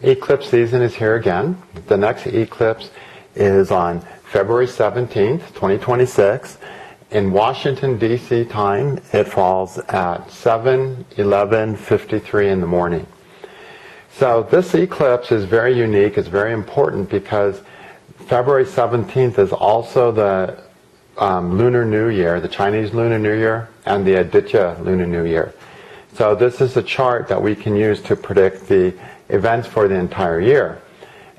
Eclipse season is here again. The next eclipse is on February 17th, 2026. In Washington, D.C. time, it falls at 7:11:53 in the morning. So this eclipse is very unique. It's very important because February 17th is also the Lunar New Year, the Chinese Lunar New Year, and the Aditya Lunar New Year. So this is a chart that we can use to predict the events for the entire year.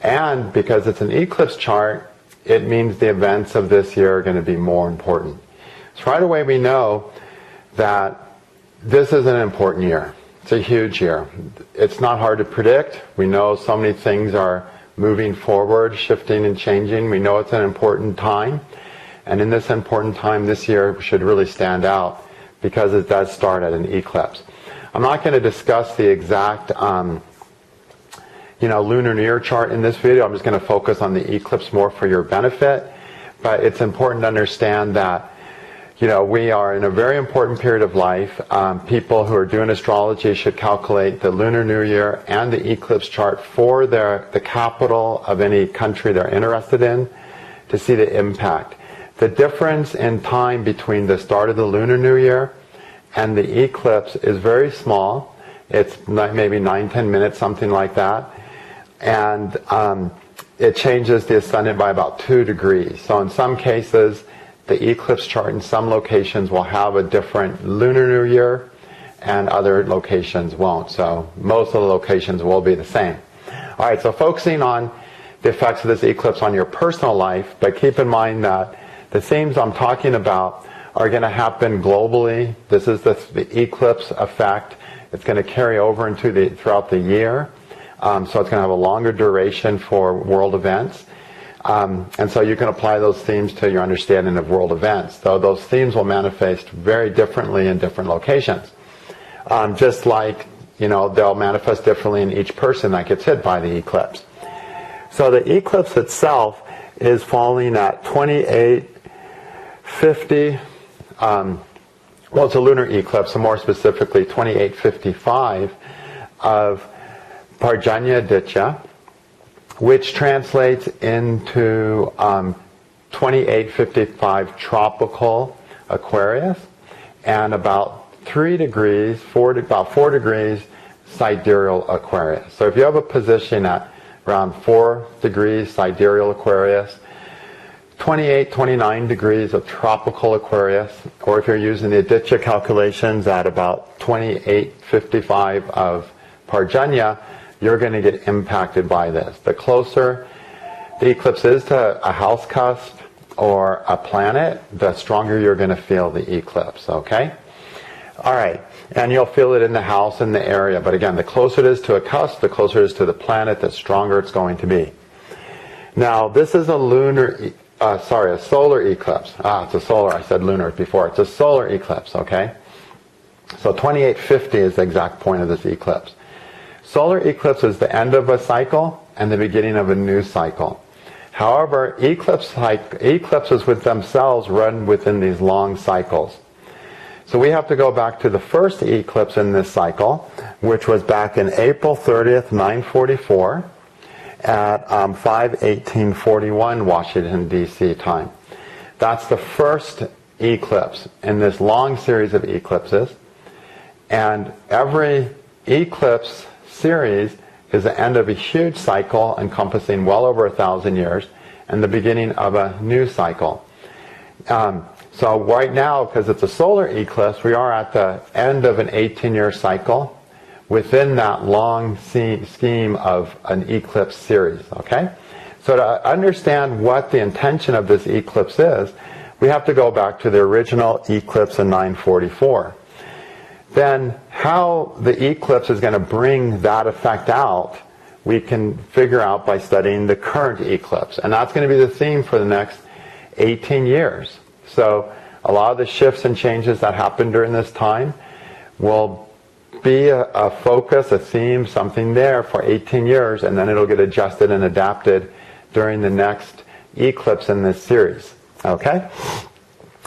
And because it's an eclipse chart, it means the events of this year are going to be more important. So right away we know that this is an important year. It's a huge year. It's not hard to predict. We know so many things are moving forward, shifting and changing. We know it's an important time. And in this important time, this year should really stand out because it does start at an eclipse. I'm not going to discuss the exact Lunar New Year chart in this video. I'm just going to focus on the eclipse more for your benefit. But it's important to understand that we are in a very important period of life. People who are doing astrology should calculate the Lunar New Year and the eclipse chart for the capital of any country they're interested in to see the impact. The difference in time between the start of the Lunar New Year and the eclipse is very small. It's maybe 9-10 minutes, something like that. And it changes the ascendant by about 2 degrees. So in some cases, the eclipse chart in some locations will have a different Lunar New Year and other locations won't. So most of the locations will be the same. All right, so focusing on the effects of this eclipse on your personal life, but keep in mind that the themes I'm talking about are going to happen globally. This is the eclipse effect. It's going to carry over throughout the year. So it's going to have a longer duration for world events. And so you can apply those themes to your understanding of world events, though those themes will manifest very differently in different locations. Just like, they'll manifest differently in each person that gets hit by the eclipse. So the eclipse itself is falling at 28:50. It's a lunar eclipse, so more specifically 28:55 of Parjanya Aditya, which translates into 28:55 Tropical Aquarius and about 4 degrees Sidereal Aquarius. So if you have a position at around 4 degrees Sidereal Aquarius, 29 degrees of Tropical Aquarius, or if you're using the Aditya calculations at about 28:55 of Parjanya, you're going to get impacted by this. The closer the eclipse is to a house cusp or a planet, the stronger you're going to feel the eclipse, okay? All right, and you'll feel it in the house, in the area, but again, the closer it is to a cusp, the closer it is to the planet, the stronger it's going to be. Now, this is a solar eclipse. It's a solar, I said lunar before. It's a solar eclipse, okay? So 28:50 is the exact point of this eclipse. Solar eclipse is the end of a cycle and the beginning of a new cycle. However, eclipses with themselves run within these long cycles. So we have to go back to the first eclipse in this cycle, which was back in April 30th, 944 at 5:18:41 Washington, D.C. time. That's the first eclipse in this long series of eclipses. And every eclipse series is the end of a huge cycle encompassing well over 1,000 years and the beginning of a new cycle. So right now, because it's a solar eclipse, we are at the end of an 18-year cycle within that long scheme of an eclipse series, okay? So to understand what the intention of this eclipse is, we have to go back to the original eclipse in 944. Then how the eclipse is going to bring that effect out, we can figure out by studying the current eclipse. And that's going to be the theme for the next 18 years. So a lot of the shifts and changes that happen during this time will be a focus, a theme, something there for 18 years, and then it'll get adjusted and adapted during the next eclipse in this series. Okay?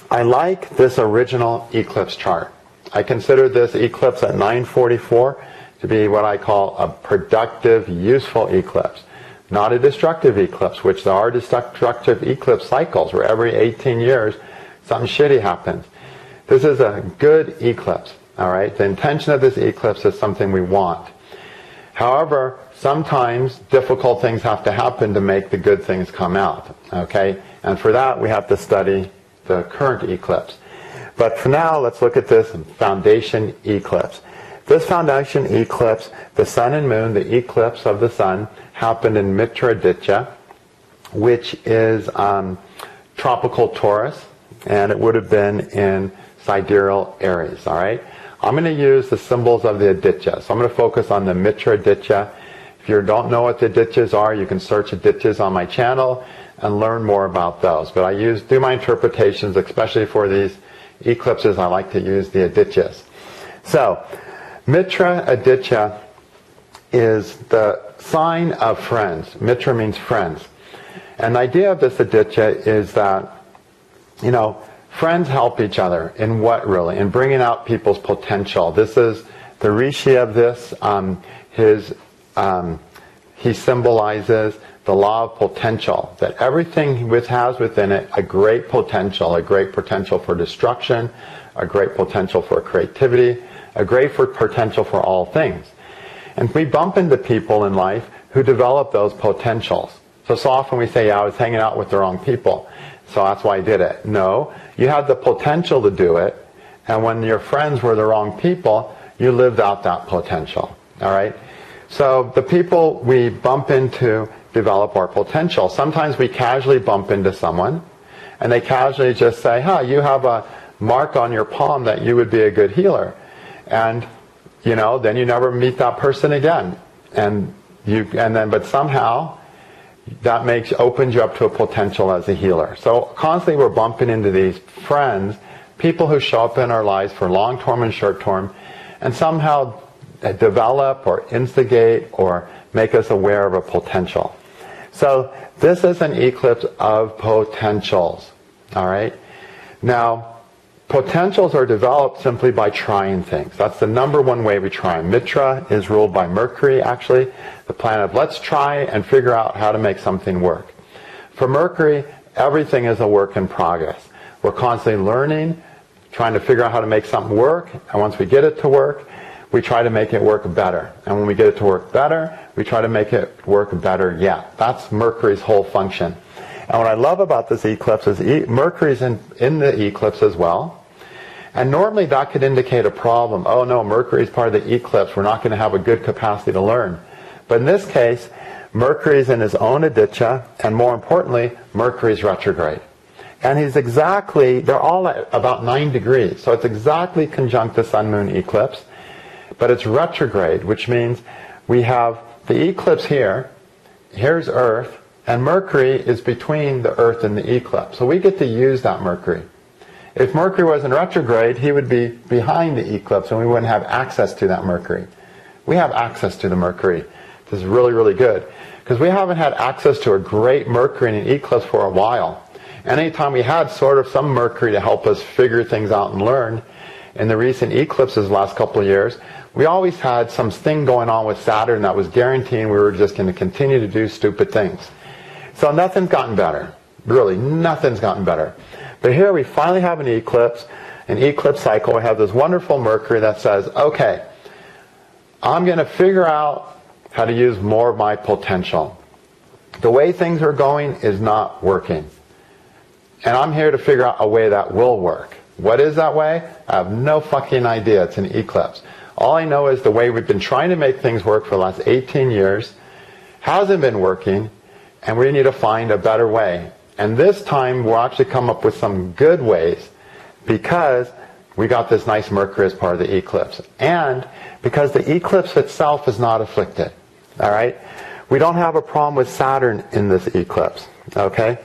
I like this original eclipse chart. I consider this eclipse at 944 to to be what I call a productive, useful eclipse. Not a destructive eclipse, which there are destructive eclipse cycles where every 18 years something shitty happens. This is a good eclipse, all right? The intention of this eclipse is something we want. However, sometimes difficult things have to happen to make the good things come out, okay? And for that, we have to study the current eclipse. But for now, let's look at this foundation eclipse. This foundation eclipse, the sun and moon, the eclipse of the sun, happened in Mitra Aditya, which is tropical Taurus, and it would have been in sidereal Aries, all right? I'm going to use the symbols of the Aditya. So I'm going to focus on the Mitra Aditya. If you don't know what the Adityas are, you can search Adityas on my channel and learn more about those. But I do my interpretations, especially for these eclipses, I like to use the Adityas. So, Mitra Aditya is the sign of friends. Mitra means friends. And the idea of this Aditya is that, you know, friends help each other in what really? In bringing out people's potential. This is the Rishi of this. He symbolizes the law of potential, that everything has within it a great potential for destruction, a great potential for creativity, a great potential for all things. And we bump into people in life who develop those potentials. So often we say, yeah, I was hanging out with the wrong people, so that's why I did it. No, you had the potential to do it, and when your friends were the wrong people, you lived out that potential. All right? So the people we bump into develop our potential. Sometimes we casually bump into someone, and they casually just say, you have a mark on your palm that you would be a good healer. And, you know, then you never meet that person again. But somehow that opens you up to a potential as a healer. So constantly we're bumping into these friends, people who show up in our lives for long-term and short-term, and somehow develop or instigate or make us aware of a potential. So this is an eclipse of potentials. All right? Now, potentials are developed simply by trying things. That's the number one way we try. Mitra is ruled by Mercury, actually, the planet of let's try and figure out how to make something work. For Mercury, everything is a work in progress. We're constantly learning, trying to figure out how to make something work, and once we get it to work, we try to make it work better. And when we get it to work better, we try to make it work better yet. That's Mercury's whole function. And what I love about this eclipse is Mercury's in the eclipse as well. And normally that could indicate a problem. Oh no, Mercury's part of the eclipse. We're not going to have a good capacity to learn. But in this case, Mercury's in his own Aditya, and more importantly, Mercury's retrograde. And they're all at about 9 degrees. So it's exactly conjunct the sun-moon eclipse. But it's retrograde, which means we have the eclipse here, here's Earth, and Mercury is between the Earth and the eclipse. So we get to use that Mercury. If Mercury was in retrograde, he would be behind the eclipse and we wouldn't have access to that Mercury. We have access to the Mercury. This is really, really good. Because we haven't had access to a great Mercury in an eclipse for a while. And anytime we had sort of some Mercury to help us figure things out and learn, in the recent eclipses the last couple of years, we always had some thing going on with Saturn that was guaranteeing we were just going to continue to do stupid things. So nothing's gotten better. Really, nothing's gotten better. But here we finally have an eclipse cycle. We have this wonderful Mercury that says, okay, I'm going to figure out how to use more of my potential. The way things are going is not working. And I'm here to figure out a way that will work. What is that way? I have no fucking idea. It's an eclipse. All I know is the way we've been trying to make things work for the last 18 years hasn't been working, and we need to find a better way. And this time we'll actually come up with some good ways because we got this nice Mercury as part of the eclipse. And because the eclipse itself is not afflicted. All right? We don't have a problem with Saturn in this eclipse. Okay?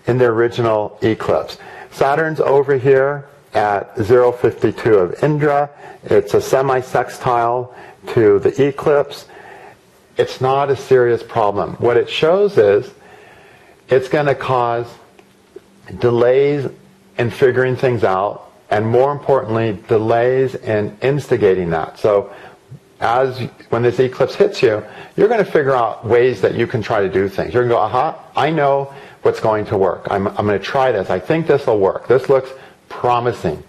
In the original eclipse. Saturn's over here at 052 of Indra. It's a semi-sextile to the eclipse. It's not a serious problem. What it shows is it's going to cause delays in figuring things out and more importantly, delays in instigating that. So when this eclipse hits you, you're going to figure out ways that you can try to do things. You're going to go, aha, I know what's going to work. I'm going to try this. I think this will work. This looks promising.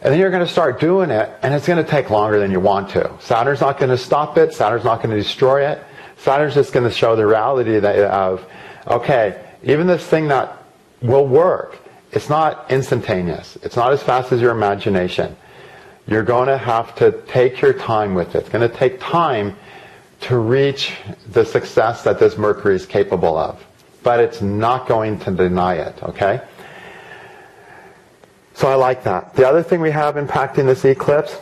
And then you're going to start doing it, and it's going to take longer than you want to. Saturn's not going to stop it. Saturn's not going to destroy it. Saturn's just going to show the reality of, okay, even this thing that will work, it's not instantaneous. It's not as fast as your imagination. You're going to have to take your time with it. It's going to take time to reach the success that this Mercury is capable of. But it's not going to deny it, okay? So I like that. The other thing we have impacting this eclipse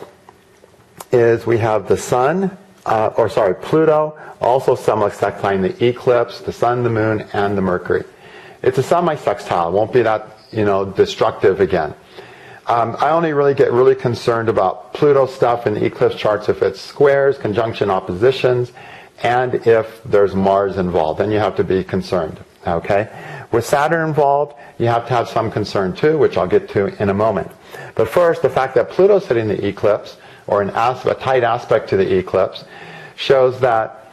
is we have the Sun, Pluto, also semi-sextiling the eclipse, the Sun, the Moon, and the Mercury. It's a semi-sextile. It won't be that, destructive again. I only really get really concerned about Pluto stuff in the eclipse charts if it's squares, conjunction, oppositions, and if there's Mars involved. Then you have to be concerned, okay? With Saturn involved, you have to have some concern too, which I'll get to in a moment. But first, the fact that Pluto's hitting the eclipse, or a tight aspect to the eclipse, shows that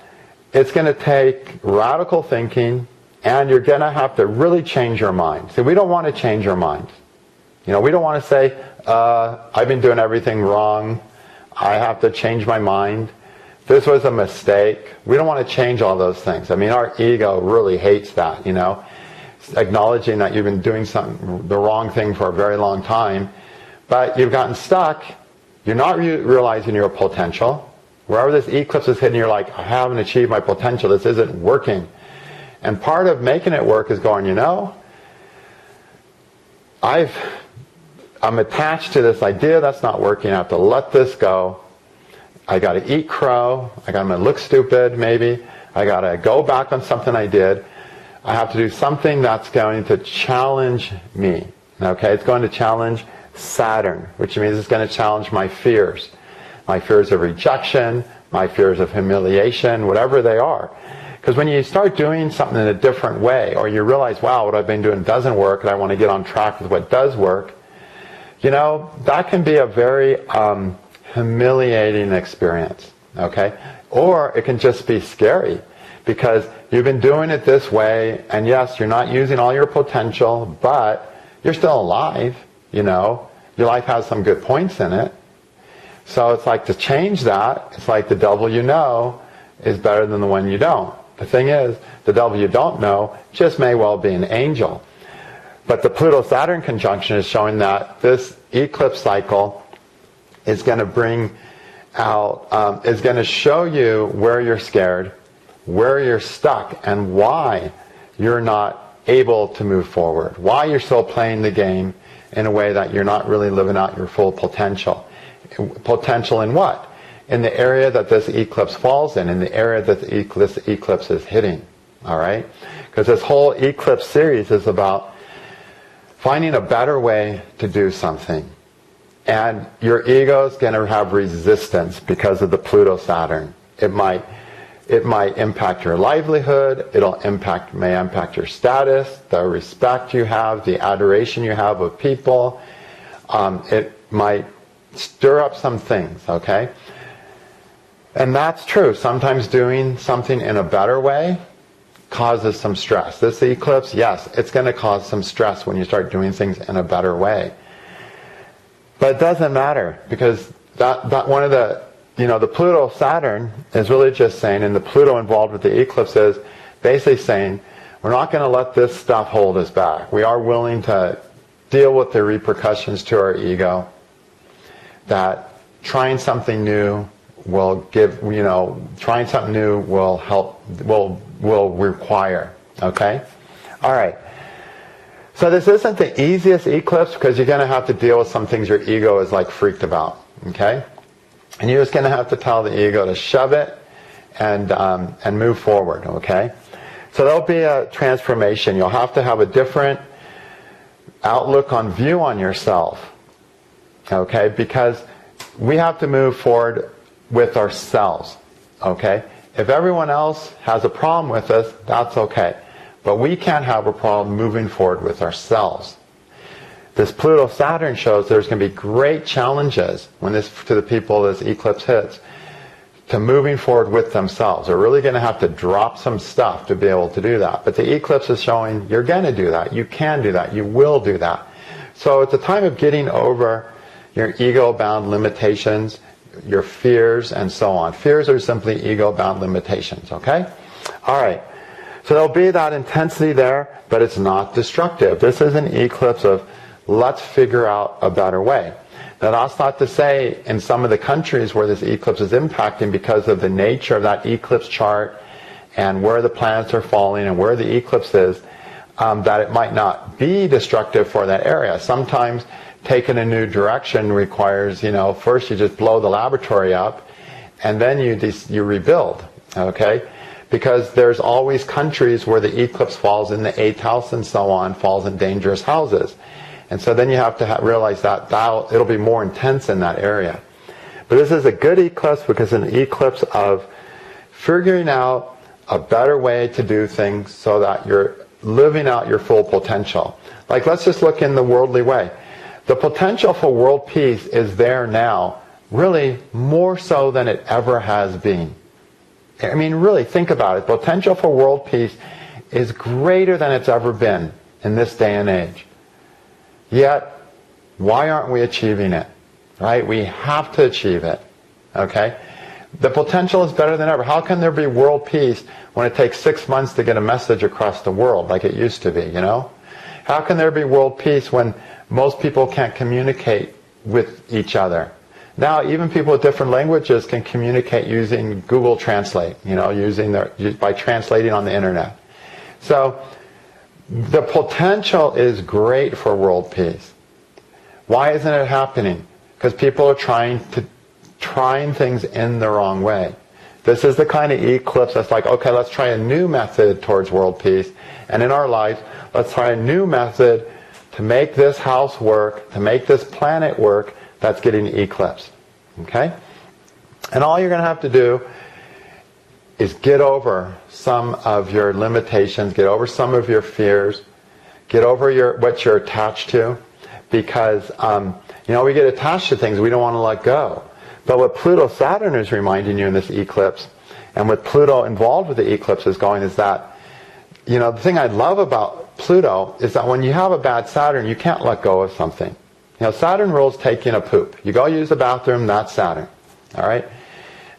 it's going to take radical thinking, and you're going to have to really change your mind. See, we don't want to change our mind. We don't want to say, I've been doing everything wrong. I have to change my mind. This was a mistake. We don't want to change all those things. I mean, our ego really hates that, acknowledging that you've been doing the wrong thing for a very long time, but you've gotten stuck. You're not realizing your potential. Wherever this eclipse is hitting, you're like, I haven't achieved my potential. This isn't working. And part of making it work is going, I'm attached to this idea that's not working. I have to let this go. I got to eat crow. I'm going to look stupid, maybe. I got to go back on something I did. I have to do something that's going to challenge me. Okay, it's going to challenge Saturn, which means it's going to challenge my fears of rejection, my fears of humiliation, whatever they are. Because when you start doing something in a different way, or you realize, wow, what I've been doing doesn't work, and I want to get on track with what does work, that can be a very humiliating experience, okay? Or it can just be scary, because you've been doing it this way, and yes, you're not using all your potential, but you're still alive, Your life has some good points in it. So it's like to change that, it's like the devil you know is better than the one you don't. The thing is, the devil you don't know just may well be an angel. But the Pluto-Saturn conjunction is showing that this eclipse cycle is going to bring out, is going to show you where you're scared, where you're stuck, and why you're not able to move forward, why you're still playing the game in a way that you're not really living out your full potential. Potential in what? In the area that this eclipse falls in the area that this eclipse is hitting. All right? Because this whole eclipse series is about finding a better way to do something. And your ego is going to have resistance because of the Pluto-Saturn. It might impact your livelihood. May impact your status, the respect you have, the adoration you have of people. It might stir up some things, okay? And that's true. Sometimes doing something in a better way causes some stress. This eclipse, yes, it's going to cause some stress when you start doing things in a better way. But it doesn't matter, because that one of the Pluto-Saturn is really just saying, and the Pluto involved with the eclipse is basically saying, we're not going to let this stuff hold us back. We are willing to deal with the repercussions to our ego, that trying something new will help, will require, okay? All right. So this isn't the easiest eclipse, because you're going to have to deal with some things your ego is like freaked about, okay? And you're just going to have to tell the ego to shove it and move forward, okay? So there'll be a transformation. You'll have to have a different outlook on view on yourself, okay? Because we have to move forward with ourselves, okay? If everyone else has a problem with us, that's okay. But we can't have a problem moving forward with ourselves. this Pluto-Saturn shows there's going to be great challenges when to the people this eclipse hits, to moving forward with themselves. They're really going to have to drop some stuff to be able to do that. But the eclipse is showing you're going to do that. You can do that. You will do that. So it's a time of getting over your ego-bound limitations, your fears, and so on. Fears are simply ego-bound limitations, okay? All right. So there'll be that intensity there, but it's not destructive. This is an eclipse of let's figure out a better way. Now, that's not to say in some of the countries where this eclipse is impacting, because of the nature of that eclipse chart and where the planets are falling and where the eclipse is, that it might not be destructive for that area. Sometimes taking a new direction requires, first you just blow the laboratory up and then you rebuild, okay? Because there's always countries where the eclipse falls in the 8th house and so on, falls in dangerous houses. And so then you have to realize that it'll be more intense in that area. But this is a good eclipse because it's an eclipse of figuring out a better way to do things so that you're living out your full potential. Like, let's just look in the worldly way. The potential for world peace is there now, really more so than it ever has been. I mean, really, think about it. Potential for world peace is greater than it's ever been in this day and age. Yet, why aren't we achieving it? Right? We have to achieve it. Okay? The potential is better than ever. How can there be world peace when it takes 6 months to get a message across the world like it used to be, How can there be world peace when most people can't communicate with each other? Now, even people with different languages can communicate using Google Translate, by translating on the internet. So, the potential is great for world peace. Why isn't it happening? Because people are trying things in the wrong way. This is the kind of eclipse that's like, okay, let's try a new method towards world peace. And in our life, let's try a new method to make this house work, to make this planet work that's getting eclipsed. Okay? And all you're going to have to do is get over some of your limitations, get over some of your fears, get over what you're attached to, because we get attached to things we don't want to let go. But what Pluto-Saturn is reminding you in this eclipse, and what Pluto involved with the eclipse is that, the thing I love about Pluto is that when you have a bad Saturn, you can't let go of something. Saturn rules taking a poop. You go use the bathroom, that's Saturn. All right?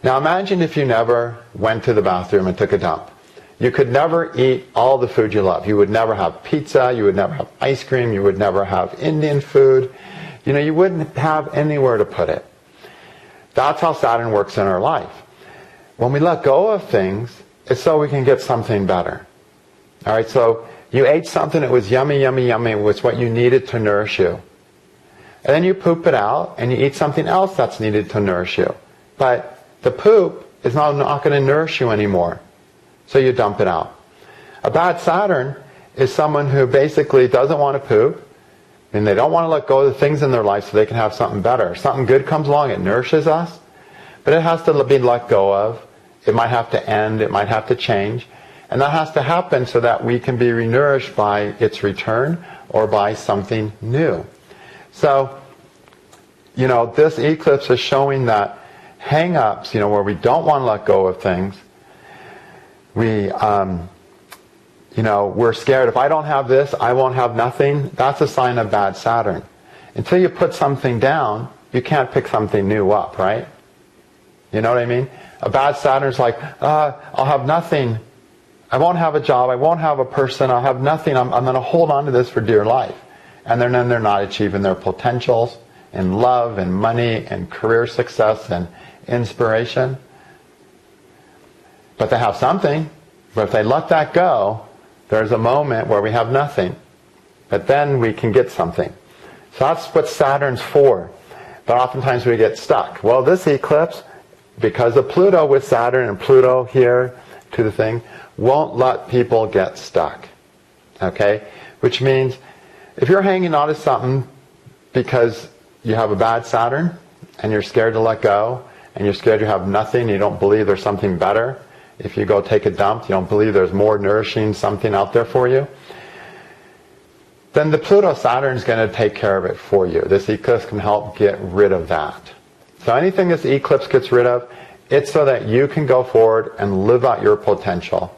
Now imagine if you never went to the bathroom and took a dump. You could never eat all the food you love. You would never have pizza, you would never have ice cream, you would never have Indian food. You wouldn't have anywhere to put it. That's how Saturn works in our life. When we let go of things, it's so we can get something better. All right, so you ate something that was yummy, yummy, yummy, it was what you needed to nourish you. And then you poop it out and you eat something else that's needed to nourish you. But the poop is not going to nourish you anymore. So you dump it out. A bad Saturn is someone who basically doesn't want to poop, and they don't want to let go of the things in their life so they can have something better. Something good comes along, it nourishes us, but it has to be let go of. It might have to end, it might have to change. And that has to happen so that we can be renourished by its return or by something new. So, this eclipse is showing that hang-ups, where we don't want to let go of things, we're scared. If I don't have this, I won't have nothing. That's a sign of bad Saturn. Until you put something down, you can't pick something new up, right? You know what I mean? A bad Saturn's like, I'll have nothing. I won't have a job. I won't have a person. I'll have nothing. I'm going to hold on to this for dear life. And then they're not achieving their potentials in love and money and career success and inspiration. But they have something. But if they let that go, there's a moment where we have nothing. But then we can get something. So that's what Saturn's for. But oftentimes we get stuck. Well, this eclipse, because of Pluto with Saturn and Pluto here to the thing, won't let people get stuck. Okay? Which means if you're hanging on to something because you have a bad Saturn and you're scared to let go and you're scared you have nothing, you don't believe there's something better. If you go take a dump, you don't believe there's more nourishing something out there for you. then the Pluto Saturn is going to take care of it for you. This eclipse can help get rid of that. So anything this eclipse gets rid of, it's so that you can go forward and live out your potential.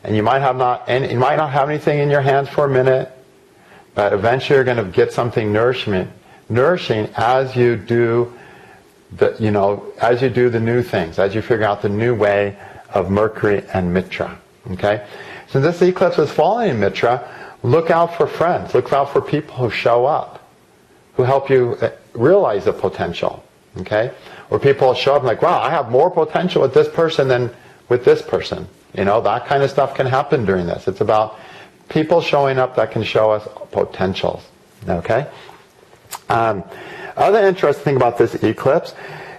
And you might not have anything in your hands for a minute, but eventually you're going to get something nourishing as you do the new things, as you figure out the new way of Mercury and Mitra. Okay? So this eclipse is falling in Mitra. Look out for friends. Look out for people who show up, who help you realize the potential. Okay? Or people show up like, wow, I have more potential with this person than with this person. That kind of stuff can happen during this. It's about people showing up that can show us potentials. Okay? Other interesting thing about this eclipse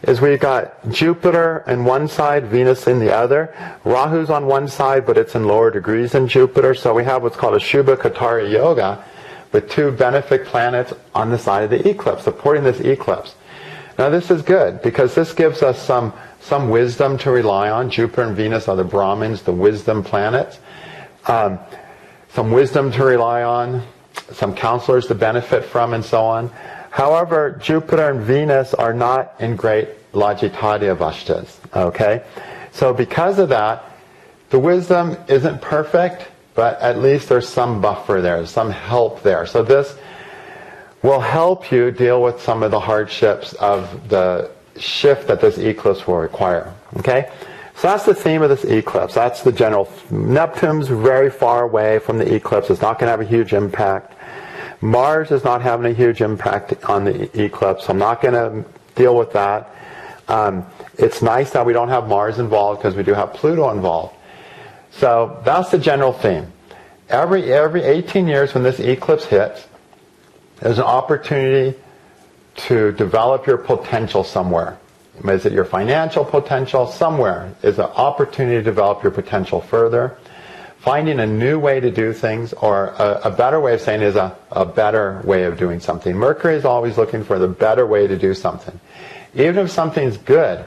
is we've got Jupiter on one side, Venus in the other. Rahu's on one side, but it's in lower degrees than Jupiter. So we have what's called a Shubha Katari Yoga with two benefic planets on the side of the eclipse, supporting this eclipse. Now this is good because this gives us some wisdom to rely on. Jupiter and Venus are the Brahmins, the wisdom planets. Some wisdom to rely on, some counselors to benefit from, and so on. However, Jupiter and Venus are not in great Lajitadya Avasthas. Okay? So because of that, the wisdom isn't perfect, but at least there's some buffer there, some help there. So this will help you deal with some of the hardships of the shift that this eclipse will require. Okay? So that's the theme of this eclipse. That's the general. Neptune's very far away from the eclipse. It's not going to have a huge impact. Mars is not having a huge impact on the eclipse. I'm not going to deal with that. It's nice that we don't have Mars involved because we do have Pluto involved. So that's the general theme. Every 18 years when this eclipse hits, there's an opportunity to develop your potential somewhere. Is it your financial potential? Somewhere is an opportunity to develop your potential further. Finding a new way to do things, or a better way of saying is a better way of doing something. Mercury is always looking for the better way to do something. Even if something's good,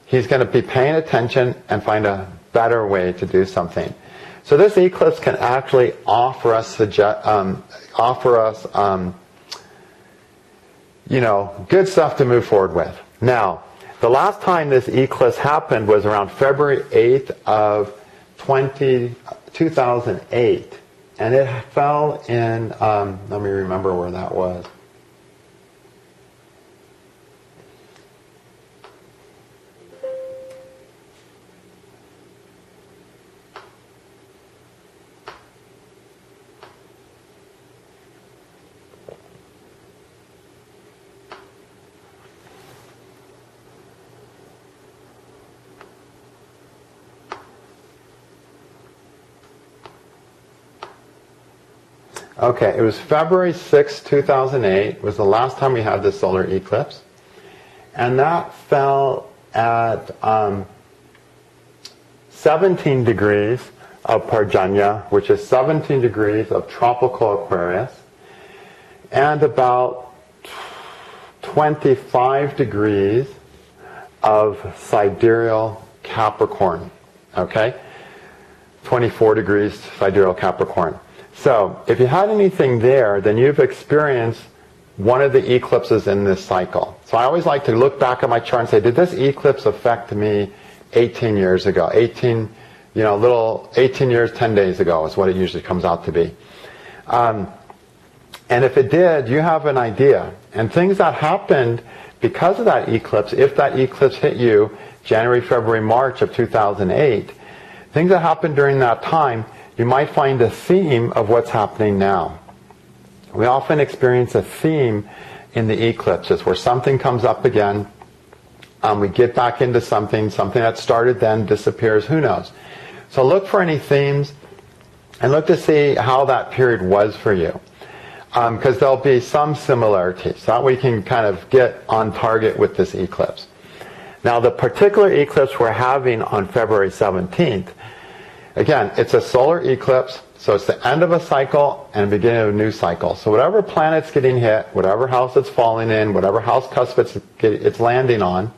he's going to be paying attention and find a better way to do something. So this eclipse can actually offer us good stuff to move forward with. Now, the last time this eclipse happened was around February 8th of 2008, and it fell in, let me remember where that was. Okay, it was February 6, 2008 was the last time we had this solar eclipse. And that fell at 17 degrees of Parjanya, which is 17 degrees of Tropical Aquarius, and about 25 degrees of Sidereal Capricorn. Okay? 24 degrees Sidereal Capricorn. So, if you had anything there, then you've experienced one of the eclipses in this cycle. So I always like to look back at my chart and say, did this eclipse affect me 18 years ago? 18 years, 10 days ago is what it usually comes out to be. And if it did, you have an idea. And things that happened because of that eclipse, if that eclipse hit you January, February, March of 2008, things that happened during that time, you might find a theme of what's happening now. We often experience a theme in the eclipses where something comes up again, we get back into something that started then disappears, who knows. So look for any themes and look to see how that period was for you. Because there'll be some similarities, so that we can kind of get on target with this eclipse. Now the particular eclipse we're having on February 17th, again, it's a solar eclipse, so it's the end of a cycle and the beginning of a new cycle. So whatever planet's getting hit, whatever house it's falling in, whatever house cusp it's landing on,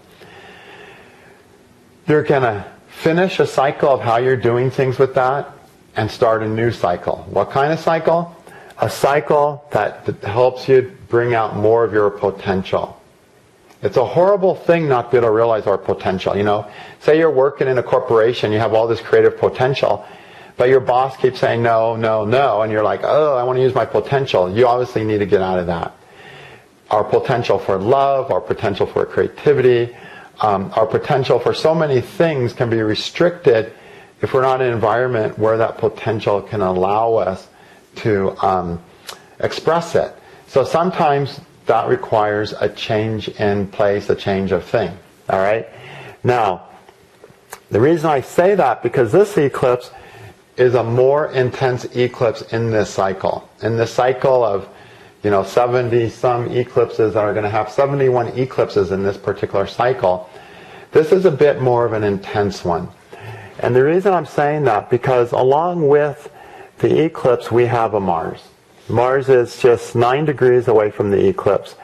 you're going to finish a cycle of how you're doing things with that and start a new cycle. What kind of cycle? a cycle that helps you bring out more of your potential. It's a horrible thing not to be able to realize our potential. You know, say you're working in a corporation, you have all this creative potential, but your boss keeps saying no, no, no, and you're like, oh, I want to use my potential. You obviously need to get out of that. Our potential for love, our potential for creativity, our potential for so many things can be restricted if we're not in an environment where that potential can allow us to express it. So sometimes that requires a change in place, a change of thing. All right? Now, the reason I say that, because this eclipse is a more intense eclipse in this cycle. In the cycle of, 70 some eclipses that are going to have 71 eclipses in this particular cycle, this is a bit more of an intense one. And the reason I'm saying that, because along with the eclipse, we have a Mars. Mars is just 9 degrees away from the eclipse.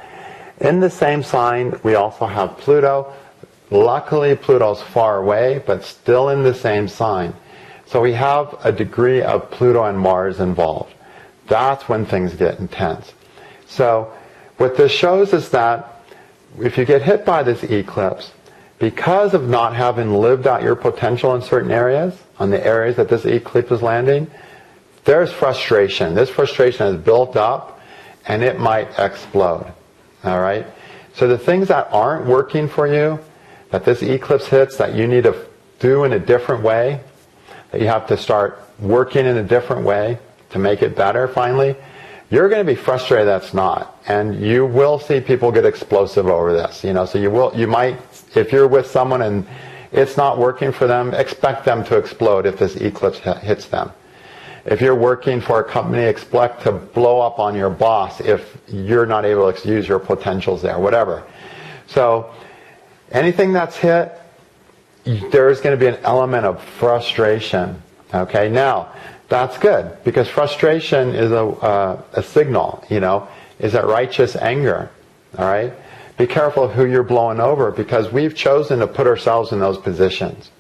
In the same sign, we also have Pluto. Luckily, Pluto's far away, but still in the same sign. So we have a degree of Pluto and Mars involved. That's when things get intense. So what this shows is that if you get hit by this eclipse, because of not having lived out your potential in certain areas, on the areas that this eclipse is landing, there's frustration. This frustration is built up, and it might explode. All right? So the things that aren't working for you, that this eclipse hits, that you need to do in a different way, that you have to start working in a different way to make it better finally, you're going to be frustrated that's not. And you will see people get explosive over this. So you might, if you're with someone and it's not working for them, expect them to explode if this eclipse hits them. If you're working for a company, expect to blow up on your boss if you're not able to use your potentials there, whatever. So anything that's hit, there's going to be an element of frustration. Okay, now that's good, because frustration is a signal, is that righteous anger. All right, be careful who you're blowing over, because we've chosen to put ourselves in those positions.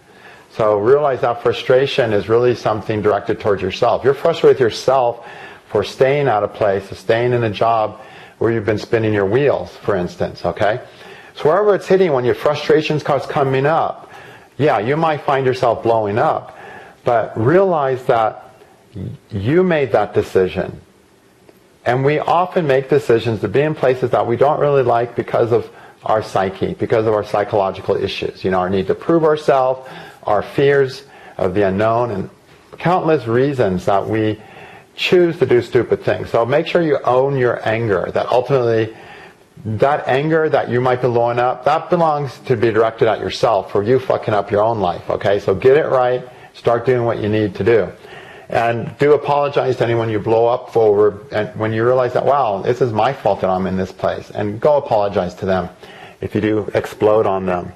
So realize that frustration is really something directed towards yourself. You're frustrated with yourself for staying out of place, staying in a job where you've been spinning your wheels, for instance. Okay, so wherever it's hitting, when your frustrations starts coming up, yeah, you might find yourself blowing up, but realize that you made that decision. And we often make decisions to be in places that we don't really like because of our psyche, because of our psychological issues. Our need to prove ourselves, our fears of the unknown, and countless reasons that we choose to do stupid things. So make sure you own your anger, that ultimately that anger that you might be blowing up, that belongs to be directed at yourself for you fucking up your own life. Okay, so get it right, start doing what you need to do. And do apologize to anyone you blow up over, and when you realize that, wow, this is my fault that I'm in this place. And go apologize to them if you do explode on them.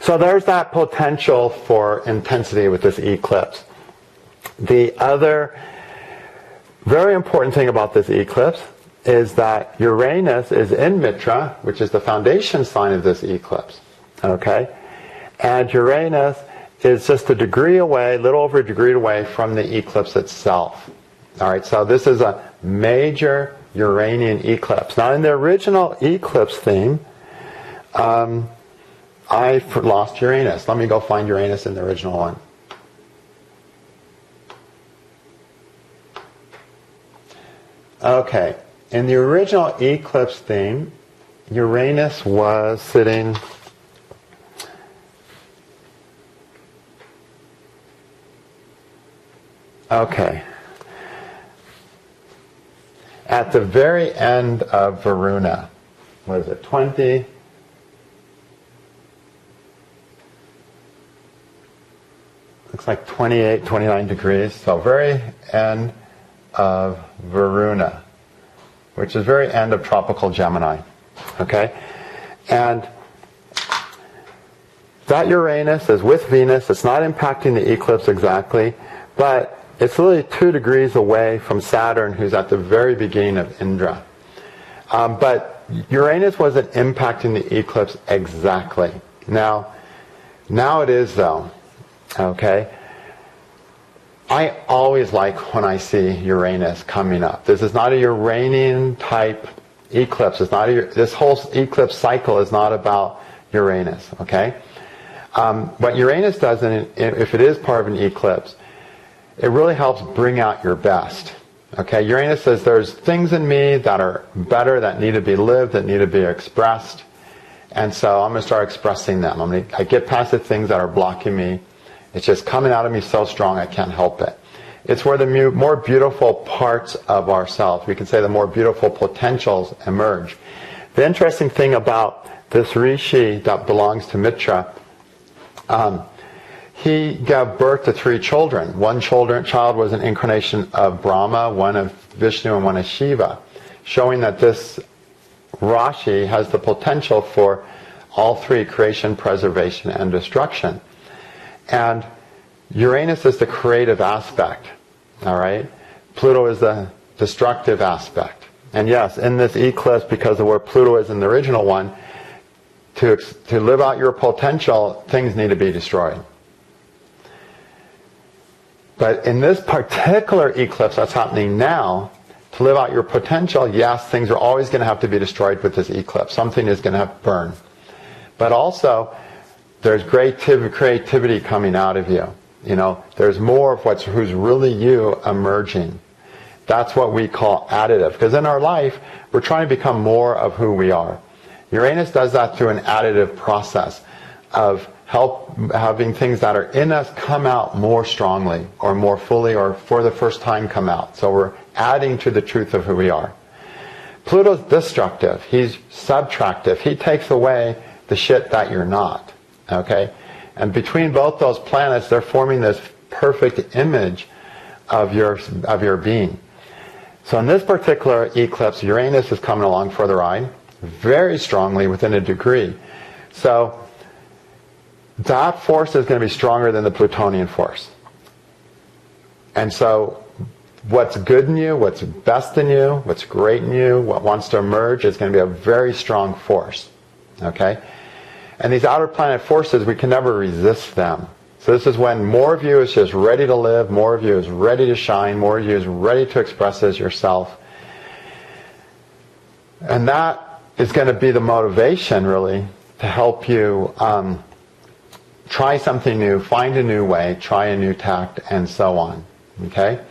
So there's that potential for intensity with this eclipse. The other very important thing about this eclipse is that Uranus is in Mitra, which is the foundation sign of this eclipse. Okay? And Uranus is just a degree away, a little over a degree away from the eclipse itself. All right, so this is a major Uranian eclipse. Now, in the original eclipse theme, I lost Uranus. Let me go find Uranus in the original one. Okay, in the original eclipse theme, Uranus was sitting at the very end of Varuna. What is it, 20? Looks like 28, 29 degrees. So very end of Varuna, which is very end of tropical Gemini. Okay? And that Uranus is with Venus. It's not impacting the eclipse exactly, but it's really 2 degrees away from Saturn, who's at the very beginning of Indra. But Uranus wasn't impacting the eclipse exactly. Now it is, though. Okay? I always like when I see Uranus coming up. This is not a Uranian type eclipse. It's not this whole eclipse cycle is not about Uranus, okay? What Uranus does, if it is part of an eclipse, it really helps bring out your best. Okay, Uranus says there's things in me that are better, that need to be lived, that need to be expressed, and so I'm going to start expressing them. I get past the things that are blocking me. It's just coming out of me so strong I can't help it. It's where the more beautiful parts of ourselves, we can say the more beautiful potentials emerge. The interesting thing about this rishi that belongs to Mitra, he gave birth to 3 children. One child was an incarnation of Brahma, one of Vishnu, and one of Shiva, showing that this Rashi has the potential for all 3, creation, preservation, and destruction. And Uranus is the creative aspect, all right? Pluto is the destructive aspect. And yes, in this eclipse, because of where Pluto is in the original one, to live out your potential, things need to be destroyed. But in this particular eclipse that's happening now, to live out your potential, yes, things are always going to have to be destroyed with this eclipse. Something is going to have to burn. But also, there's great creativity coming out of you. You know, there's more of who's really you emerging. That's what we call additive. Because in our life, we're trying to become more of who we are. Uranus does that through an additive process of having things that are in us come out more strongly or more fully or for the first time come out. So we're adding to the truth of who we are. Pluto's destructive. He's subtractive. He takes away the shit that you're not. Okay? And between both those planets, they're forming this perfect image of your being. So in this particular eclipse, Uranus is coming along for the ride very strongly within a degree. So that force is going to be stronger than the Plutonian force. And so what's good in you, what's best in you, what's great in you, what wants to emerge is going to be a very strong force. Okay? And these outer planet forces, we can never resist them. So this is when more of you is just ready to live, more of you is ready to shine, more of you is ready to express as yourself. And that is going to be the motivation, really, to help you try something new, find a new way, try a new tact, and so on. Okay?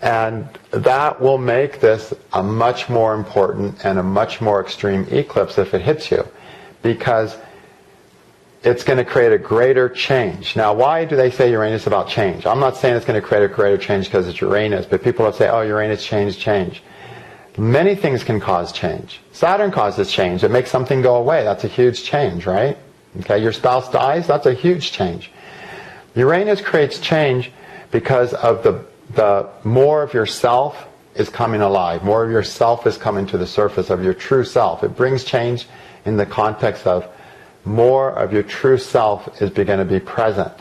And that will make this a much more important and a much more extreme eclipse if it hits you. Because it's going to create a greater change. Now, why do they say Uranus is about change? I'm not saying it's going to create a greater change because it's Uranus, but people will say, oh, Uranus change. Many things can cause change. Saturn causes change. It makes something go away. That's a huge change, right? Okay, your spouse dies. That's a huge change. Uranus creates change because of the more of yourself is coming alive. More of yourself is coming to the surface of your true self. It brings change in the context of more of your true self is going to be present.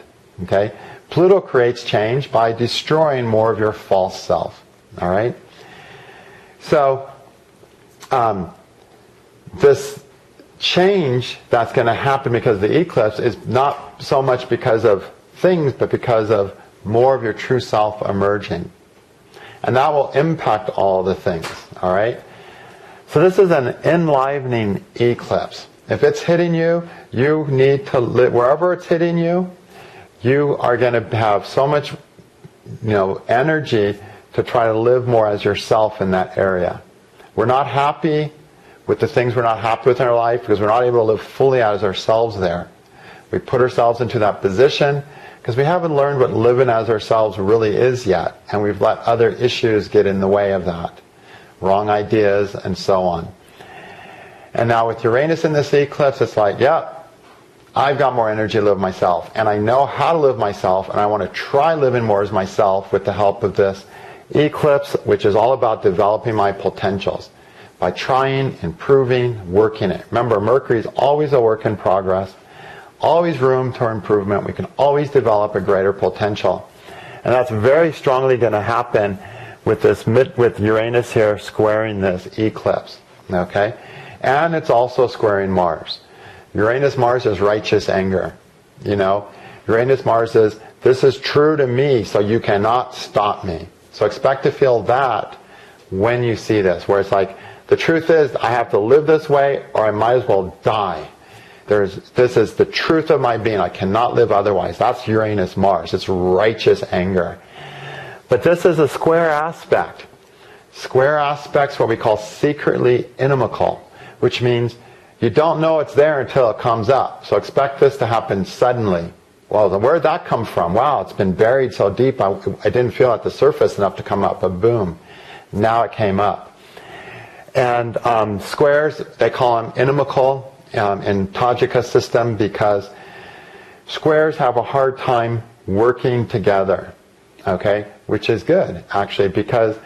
Okay? Pluto creates change by destroying more of your false self. All right? So, this change that's going to happen because of the eclipse is not so much because of things, but because of more of your true self emerging. And that will impact all the things. All right? So this is an enlivening eclipse. If it's hitting you, you need to live wherever it's hitting you. You are going to have so much, energy to try to live more as yourself in that area. We're not happy with the things we're not happy with in our life because we're not able to live fully as ourselves there. We put ourselves into that position because we haven't learned what living as ourselves really is yet, and we've let other issues get in the way of that. Wrong ideas and so on. And now with Uranus in this eclipse, it's like, I've got more energy to live myself. And I know how to live myself, and I want to try living more as myself with the help of this eclipse, which is all about developing my potentials. By trying, improving, working it. Remember, Mercury is always a work in progress. Always room for improvement. We can always develop a greater potential. And that's very strongly going to happen with Uranus here squaring this eclipse. Okay? And it's also squaring Mars. Uranus-Mars is righteous anger. Uranus Mars is, this is true to me, so you cannot stop me. So expect to feel that when you see this, where it's like, the truth is, I have to live this way, or I might as well die. This is the truth of my being. I cannot live otherwise. That's Uranus Mars. It's righteous anger. But this is a square aspect. Square aspects what we call secretly inimical, which means you don't know it's there until it comes up. So expect this to happen suddenly. Well, then where'd that come from? Wow, it's been buried so deep I didn't feel at the surface enough to come up, but boom, now it came up. And squares, they call them inimical in Tajika system because squares have a hard time working together, okay? Which is good, actually, because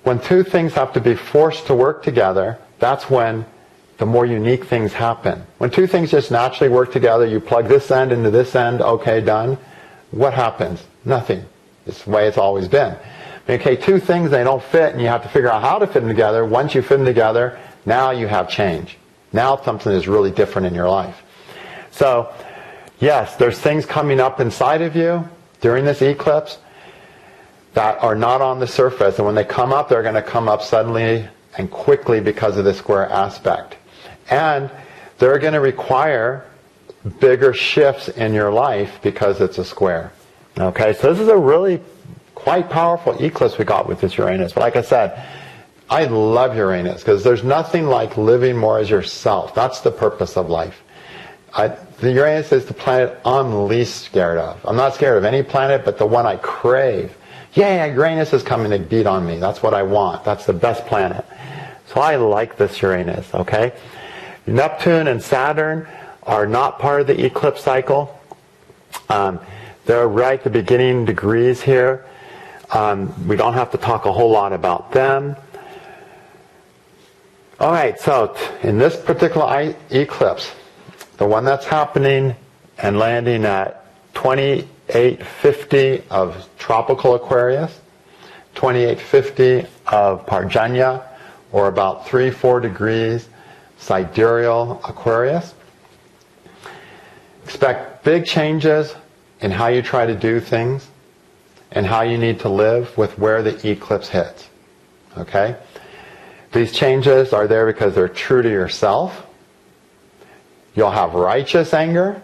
when two things have to be forced to work together, that's when the more unique things happen. When two things just naturally work together, you plug this end into this end, okay, done. What happens? Nothing. It's the way it's always been. Okay, two things, they don't fit, and you have to figure out how to fit them together. Once you fit them together, now you have change. Now something is really different in your life. So, yes, there's things coming up inside of you during this eclipse that are not on the surface, and when they come up, they're going to come up suddenly and quickly because of this square aspect. And they're going to require bigger shifts in your life because it's a square. Okay, so this is a really quite powerful eclipse we got with this Uranus. But like I said, I love Uranus because there's nothing like living more as yourself. That's the purpose of life. The Uranus is the planet I'm least scared of. I'm not scared of any planet, but the one I crave. Yeah, Uranus is coming to beat on me. That's what I want. That's the best planet. So I like this Uranus, okay? Neptune and Saturn are not part of the eclipse cycle. They're right at the beginning degrees here. We don't have to talk a whole lot about them. All right, so in this particular eclipse, the one that's happening and landing at 2850 of Tropical Aquarius, 2850 of Parjanya, or about 3-4 degrees Sidereal Aquarius. Expect big changes in how you try to do things and how you need to live with where the eclipse hits. Okay? These changes are there because they're true to yourself. You'll have righteous anger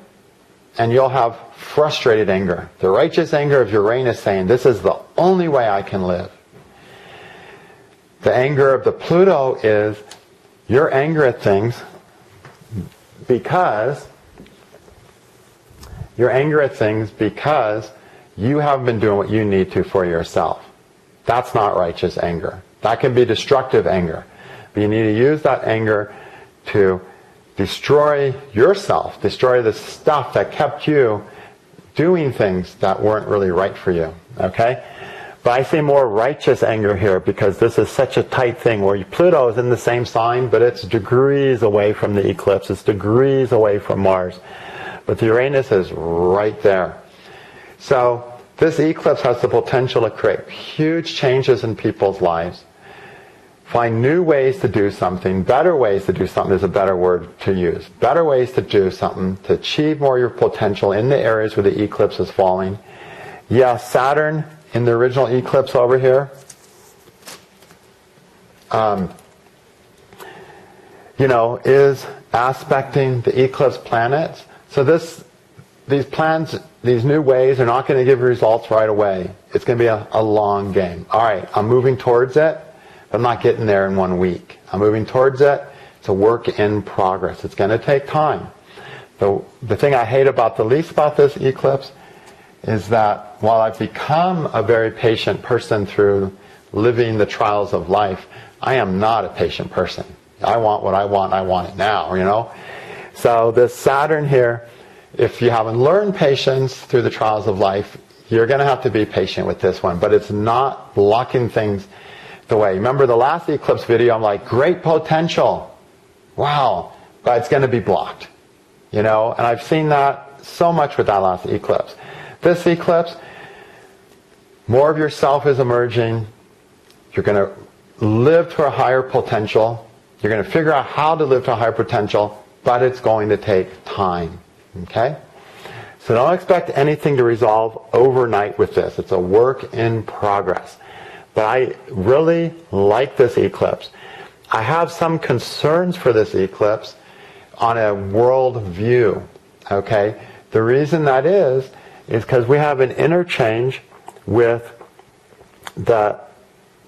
and you'll have frustrated anger. The righteous anger of Uranus saying, this is the only way I can live. The anger of the Pluto is your anger at things because you haven't been doing what you need to for yourself. That's not righteous anger. That can be destructive anger. But you need to use that anger to destroy yourself, destroy the stuff that kept you doing things that weren't really right for you. Okay? But I see more righteous anger here because this is such a tight thing where Pluto is in the same sign, but it's degrees away from the eclipse. It's degrees away from Mars. But the Uranus is right there. So this eclipse has the potential to create huge changes in people's lives. Find new ways to do something, better ways to do something is a better word to use. Better ways to do something, to achieve more of your potential in the areas where the eclipse is falling. Yeah, Saturn in the original eclipse over here, is aspecting the eclipse planets. So these plans, these new ways are not going to give you results right away. It's going to be a long game. All right, I'm moving towards it. I'm not getting there in 1 week. I'm moving towards it. It's a work in progress. It's going to take time. The thing I hate about the least about this eclipse is that while I've become a very patient person through living the trials of life, I am not a patient person. I want what I want it now, So this Saturn here, if you haven't learned patience through the trials of life, you're going to have to be patient with this one. But it's not blocking things the way. Remember the last eclipse video, I'm like, great potential. Wow. But it's going to be blocked. And I've seen that so much with that last eclipse. This eclipse, more of yourself is emerging. You're going to live to a higher potential. You're going to figure out how to live to a higher potential, but it's going to take time. Okay? So don't expect anything to resolve overnight with this. It's a work in progress. But I really like this eclipse. I have some concerns for this eclipse on a world view. Okay? The reason that is because we have an interchange with the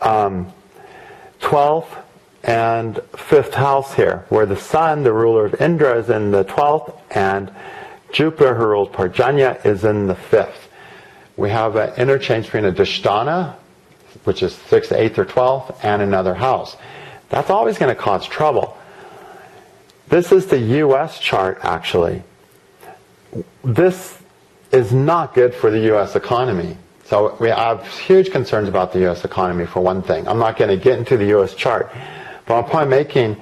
12th and 5th house here, where the Sun, the ruler of Indra, is in the 12th, and Jupiter, who rules Parjanya, is in the 5th. We have an interchange between a Dhisthana, which is 6th, 8th, or 12th, and another house. That's always going to cause trouble. This is the U.S. chart, actually. This is not good for the U.S. economy. So we have huge concerns about the U.S. economy, for one thing. I'm not going to get into the U.S. chart. But my point I'm making,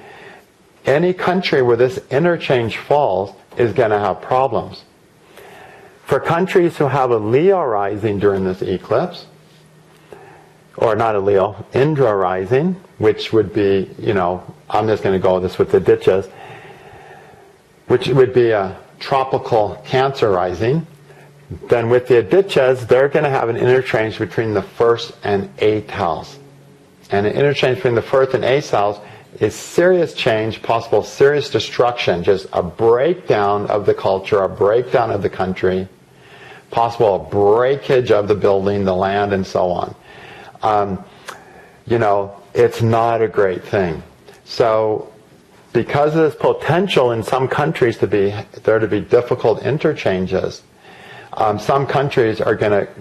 any country where this interchange falls is going to have problems. For countries who have a Leo rising during this eclipse, or not a Leo, Indra rising, which would be, I'm just going to go with this with the Adityas, which would be a tropical Cancer rising, then with the Adityas, they're going to have an interchange between the 1st and 8th house. And an interchange between the 1st and 8th house is serious change, possible serious destruction, just a breakdown of the culture, a breakdown of the country, possible breakage of the building, the land, and so on. It's not a great thing. So because of this potential in some countries to be difficult interchanges, some countries are going to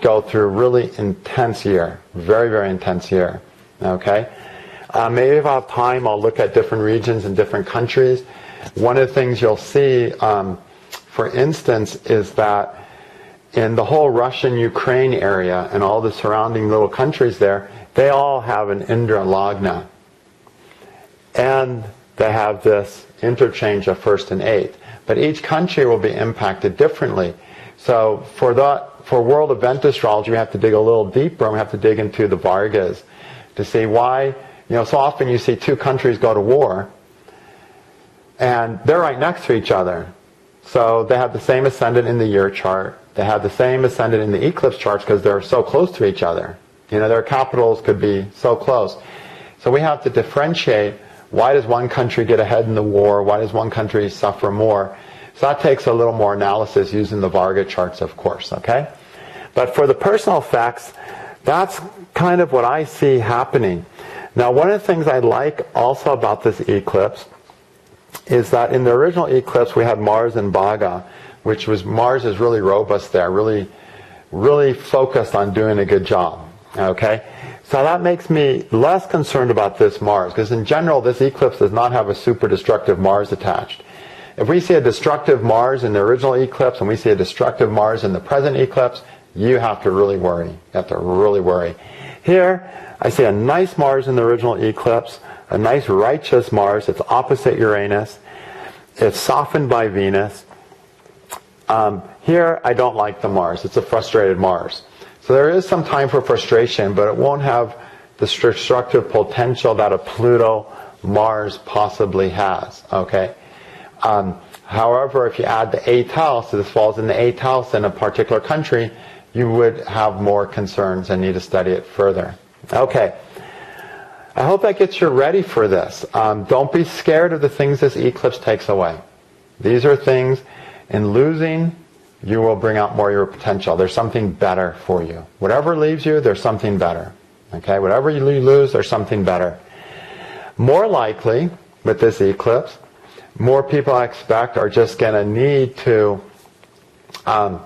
go through a really intense year, very, very intense year. Okay? Maybe if I have time, I'll look at different regions and different countries. One of the things you'll see, for instance, is that in the whole Russian-Ukraine area and all the surrounding little countries there, they all have an Indra Lagna. And they have this interchange of 1st and 8th. But each country will be impacted differently. So for world event astrology, we have to dig a little deeper, and we have to dig into the Vargas to see why, so often you see two countries go to war, and they're right next to each other. So they have the same ascendant in the year chart. They have the same ascendant in the eclipse charts because they're so close to each other. Their capitals could be so close. So we have to differentiate, why does one country get ahead in the war? Why does one country suffer more? So that takes a little more analysis using the Varga charts, of course, okay? But for the personal effects, that's kind of what I see happening. Now, one of the things I like also about this eclipse is that in the original eclipse we had Mars in Bhaga, which was, Mars is really robust there, really, really focused on doing a good job, okay? So that makes me less concerned about this Mars, because in general this eclipse does not have a super destructive Mars attached. If we see a destructive Mars in the original eclipse and we see a destructive Mars in the present eclipse, you have to really worry. You have to really worry. Here, I see a nice Mars in the original eclipse, a nice righteous Mars. It's opposite Uranus. It's softened by Venus. Here, I don't like the Mars. It's a frustrated Mars. So there is some time for frustration, but it won't have the destructive potential that a Pluto Mars possibly has. Okay. However, if you add the 8th house, so this falls in the 8th house in a particular country, you would have more concerns and need to study it further. Okay. I hope that gets you ready for this. Don't be scared of the things this eclipse takes away. These are things, in losing, you will bring out more of your potential. There's something better for you. Whatever leaves you, there's something better. Okay? Whatever you lose, there's something better. More likely, with this eclipse, more people I expect are just going to need to, are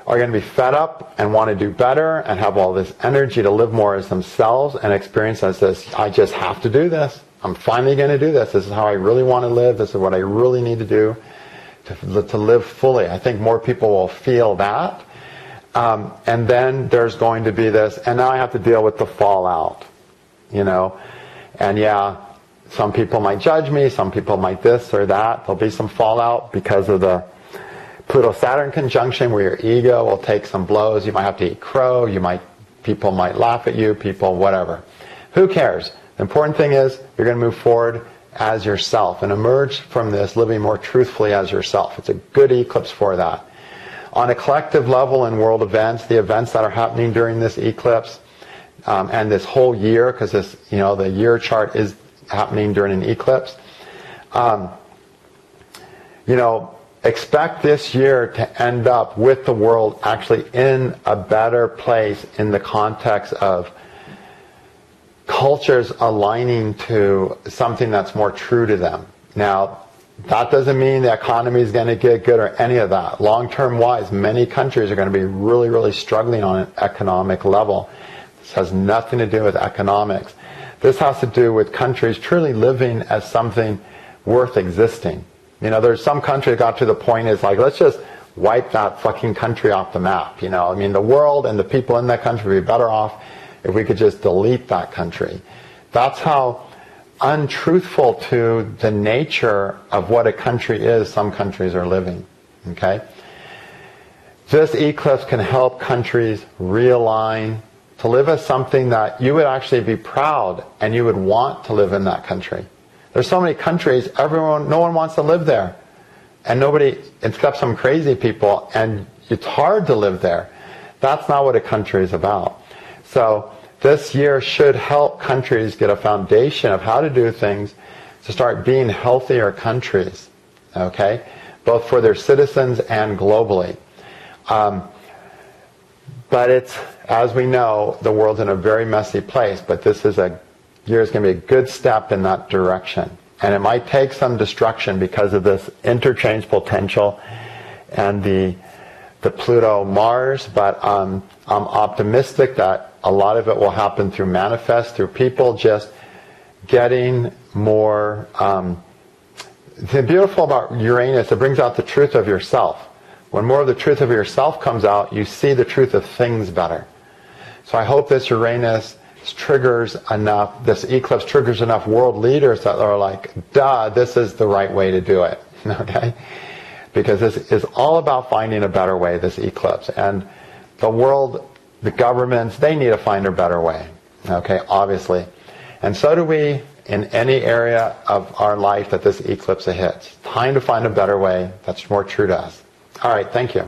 going to be fed up and want to do better and have all this energy to live more as themselves and experience as this, I just have to do this. I'm finally going to do this. This is how I really want to live. This is what I really need to do to live fully. I think more people will feel that. And then there's going to be this, and now I have to deal with the fallout, And yeah, some people might judge me, some people might this or that. There'll be some fallout because of the Pluto-Saturn conjunction where your ego will take some blows. You might have to eat crow. People might laugh at you, whatever. Who cares? The important thing is you're going to move forward as yourself and emerge from this living more truthfully as yourself. It's a good eclipse for that. On a collective level in world events, the events that are happening during this eclipse, and this whole year, because this, the year chart is happening during an eclipse, expect this year to end up with the world actually in a better place in the context of cultures aligning to something that's more true to them. Now, that doesn't mean the economy is going to get good or any of that. Long-term wise, many countries are going to be really, really struggling on an economic level. This has nothing to do with economics. This has to do with countries truly living as something worth existing. There's some country that got to the point is like, let's just wipe that fucking country off the map. The world and the people in that country would be better off if we could just delete that country. That's how untruthful to the nature of what a country is some countries are living. Okay? This eclipse can help countries realign to live as something that you would actually be proud and you would want to live in that country. There's so many countries, no one wants to live there. And nobody, except some crazy people, and it's hard to live there. That's not what a country is about. So this year should help countries get a foundation of how to do things to start being healthier countries, okay? Both for their citizens and globally. But it's, as we know, the world's in a very messy place, but this is year is going to be a good step in that direction. And it might take some destruction because of this interchange potential and the Pluto-Mars, but I'm optimistic that a lot of it will happen through manifest, through people just getting more... the beautiful about Uranus, it brings out the truth of yourself. When more of the truth of yourself comes out, you see the truth of things better. So I hope this Uranus triggers enough, this eclipse triggers enough world leaders that are like, duh, this is the right way to do it. Okay? Because this is all about finding a better way, this eclipse. And the world, the governments, they need to find a better way. Okay, obviously. And so do we in any area of our life that this eclipse hits. Time to find a better way that's more true to us. All right, thank you.